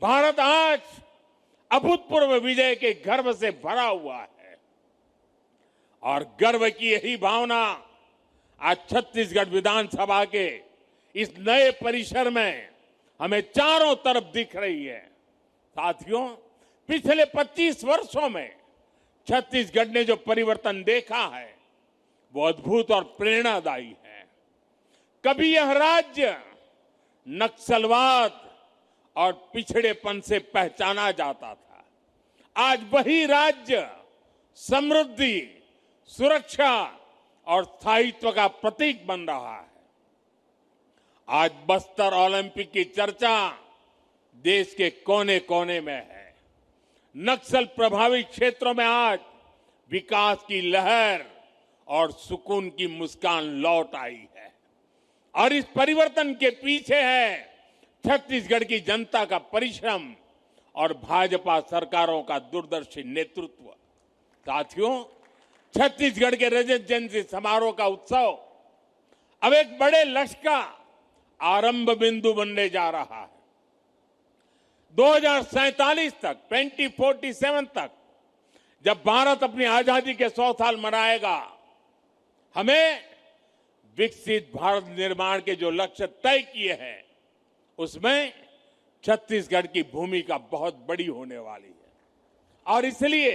भारत आज अभूतपूर्व विजय के गर्व से भरा हुआ है और गर्व की यही भावना आज छत्तीसगढ़ विधानसभा के इस नए परिसर में हमें चारों तरफ दिख रही है। साथियों, पिछले 25 वर्षों में छत्तीसगढ़ ने जो परिवर्तन देखा है वो अद्भुत और प्रेरणादायी है। कभी यह राज्य नक्सलवाद और पिछड़ेपन से पहचाना जाता था, आज वही राज्य समृद्धि, सुरक्षा और स्थायित्व का प्रतीक बन रहा है। आज बस्तर ओलंपिक की चर्चा देश के कोने कोने में है। नक्सल प्रभावित क्षेत्रों में आज विकास की लहर और सुकून की मुस्कान लौट आई है और इस परिवर्तन के पीछे है छत्तीसगढ़ की जनता का परिश्रम और भाजपा सरकारों का दूरदर्शी नेतृत्व। साथियों, छत्तीसगढ़ के रजत जयंती समारोह का उत्सव अब एक बड़े लक्ष्य का आरंभ बिंदु बनने जा रहा है। 2047 तक, 2047 तक जब भारत अपनी आजादी के 100 साल मनाएगा, हमें विकसित भारत निर्माण के जो लक्ष्य तय किए हैं उसमें छत्तीसगढ़ की भूमिका बहुत बड़ी होने वाली है। और इसलिए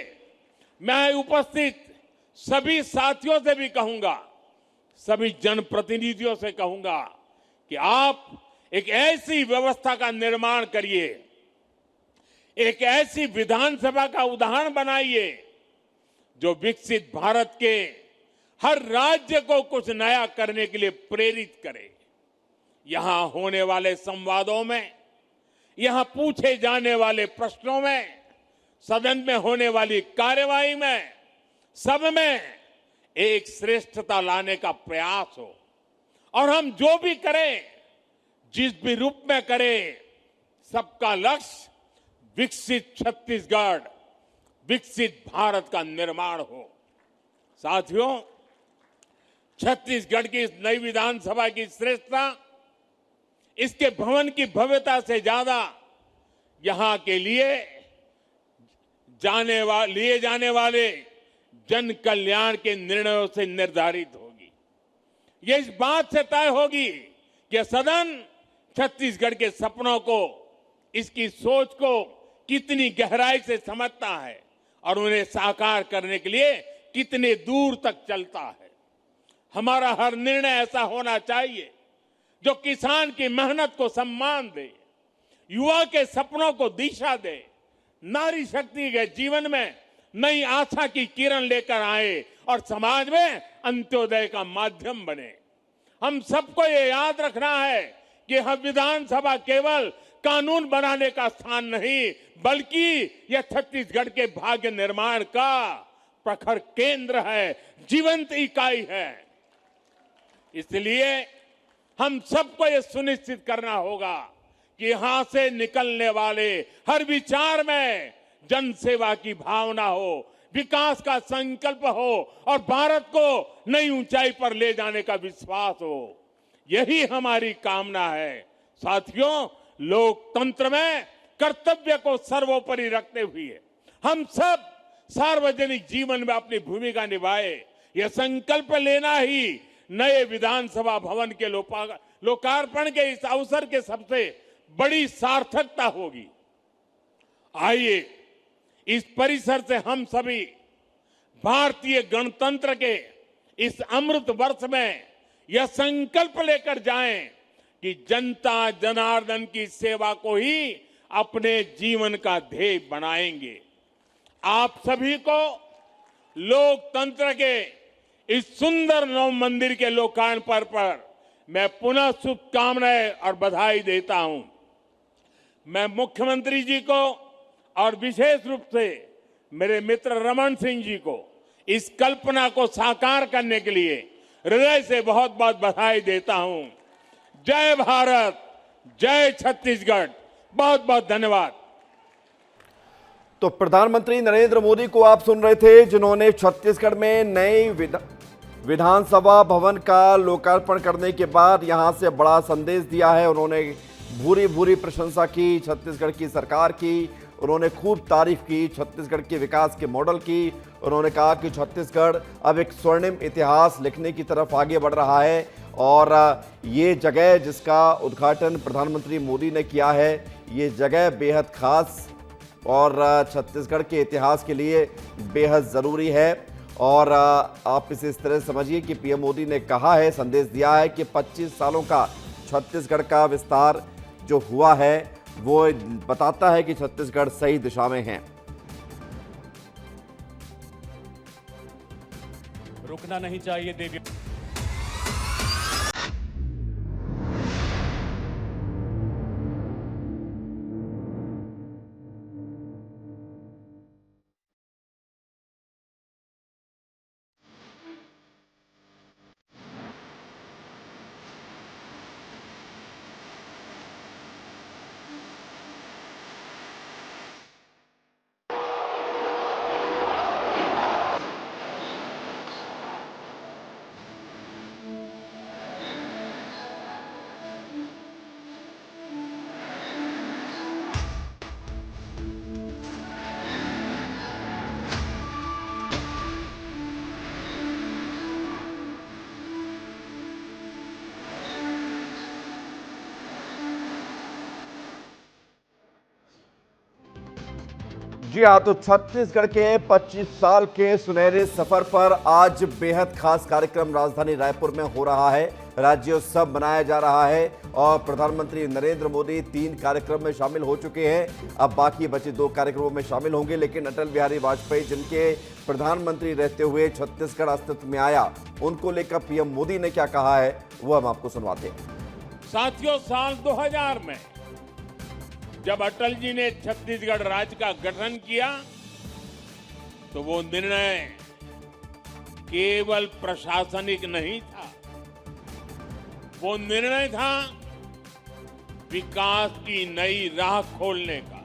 मैं उपस्थित सभी साथियों से भी कहूंगा, सभी जनप्रतिनिधियों से कहूंगा कि आप एक ऐसी व्यवस्था का निर्माण करिए, एक ऐसी विधानसभा का उदाहरण बनाइए जो विकसित भारत के हर राज्य को कुछ नया करने के लिए प्रेरित करे। यहां होने वाले संवादों में, यहां पूछे जाने वाले प्रश्नों में, सदन में होने वाली कार्यवाही में, सब में एक श्रेष्ठता लाने का प्रयास हो और हम जो भी करें, जिस भी रूप में करें, सबका लक्ष्य विकसित छत्तीसगढ़, विकसित भारत का निर्माण हो। साथियों, छत्तीसगढ़ की इस नई विधानसभा की श्रेष्ठता इसके भवन की भव्यता से ज्यादा यहां के लिए जाने वाले जन कल्याण के निर्णयों से निर्धारित होगी। यह इस बात से तय होगी कि सदन छत्तीसगढ़ के सपनों को, इसकी सोच को कितनी गहराई से समझता है और उन्हें साकार करने के लिए कितने दूर तक चलता है। हमारा हर निर्णय ऐसा होना चाहिए जो किसान की मेहनत को सम्मान दे, युवा के सपनों को दिशा दे, नारी शक्ति के जीवन में नई आशा की किरण लेकर आए और समाज में अंत्योदय का माध्यम बने। हम सबको ये याद रखना है कि यह विधानसभा केवल कानून बनाने का स्थान नहीं, बल्कि यह छत्तीसगढ़ के भाग्य निर्माण का प्रखर केंद्र है, जीवंत इकाई है। इसलिए हम सबको यह सुनिश्चित करना होगा कि यहां से निकलने वाले हर विचार में जनसेवा की भावना हो, विकास का संकल्प हो और भारत को नई ऊंचाई पर ले जाने का विश्वास हो। यही हमारी कामना है। साथियों, लोकतंत्र में कर्तव्य को सर्वोपरि रखते हुए हम सब सार्वजनिक जीवन में अपनी भूमिका निभाए, यह संकल्प लेना ही नए विधानसभा भवन के लोकार्पण के इस अवसर के सबसे बड़ी सार्थकता होगी। आइए इस परिसर से हम सभी भारतीय गणतंत्र के इस अमृत वर्ष में यह संकल्प लेकर जाएं कि जनता जनार्दन की सेवा को ही अपने जीवन का ध्येय बनाएंगे। आप सभी को लोकतंत्र के इस सुंदर नव मंदिर के लोकार्पण पर मैं पुनः शुभकामनाएं और बधाई देता हूं। मैं मुख्यमंत्री जी को और विशेष रूप से मेरे मित्र रमन सिंह जी को इस कल्पना को साकार करने के लिए हृदय से बहुत बहुत बधाई देता हूं। जय भारत, जय छत्तीसगढ़। बहुत बहुत धन्यवाद। तो प्रधानमंत्री नरेंद्र मोदी को आप सुन रहे थे, जिन्होंने छत्तीसगढ़ में नए विधानसभा भवन का लोकार्पण करने के बाद यहां से बड़ा संदेश दिया है। उन्होंने भूरी भूरी प्रशंसा की छत्तीसगढ़ की सरकार की। उन्होंने खूब तारीफ की छत्तीसगढ़ के विकास के मॉडल की। उन्होंने कहा कि छत्तीसगढ़ अब एक स्वर्णिम इतिहास लिखने की तरफ आगे बढ़ रहा है और ये जगह जिसका उद्घाटन प्रधानमंत्री मोदी ने किया है, ये जगह बेहद खास और छत्तीसगढ़ के इतिहास के लिए बेहद ज़रूरी है। और आप इसे इस तरह समझिए कि पीएम मोदी ने कहा है, संदेश दिया है कि 25 सालों का छत्तीसगढ़ का विस्तार जो हुआ है वो बताता है कि छत्तीसगढ़ सही दिशा में है। रुकना नहीं चाहिए देवी। जी हाँ, तो छत्तीसगढ़ के 25 साल के सुनहरे सफर पर आज बेहद खास कार्यक्रम राजधानी रायपुर में हो रहा है। राज्योत्सव मनाया जा रहा है और प्रधानमंत्री नरेंद्र मोदी 3 कार्यक्रम में शामिल हो चुके हैं। अब बाकी बचे 2 कार्यक्रमों में शामिल होंगे, लेकिन अटल बिहारी वाजपेयी जिनके प्रधानमंत्री रहते हुए छत्तीसगढ़ अस्तित्व में आया, उनको लेकर पीएम मोदी ने क्या कहा है वो हम आपको सुनवाते हैं। साथियों, साल 2000 में जब अटल जी ने छत्तीसगढ़ राज्य का गठन किया तो वो निर्णय केवल प्रशासनिक नहीं था, वो निर्णय था विकास की नई राह खोलने का,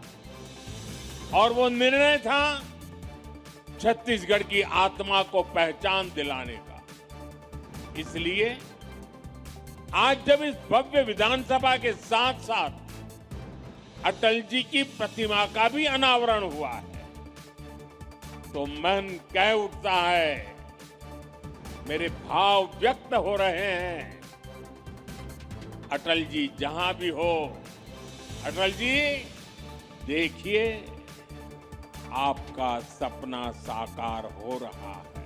और वो निर्णय था छत्तीसगढ़ की आत्मा को पहचान दिलाने का। इसलिए आज जब इस भव्य विधानसभा के साथ साथ अटल जी की प्रतिमा का भी अनावरण हुआ है तो मन कह उठता है, मेरे भाव व्यक्त हो रहे हैं। अटल जी जहां भी हो, अटल जी देखिए आपका सपना साकार हो रहा है।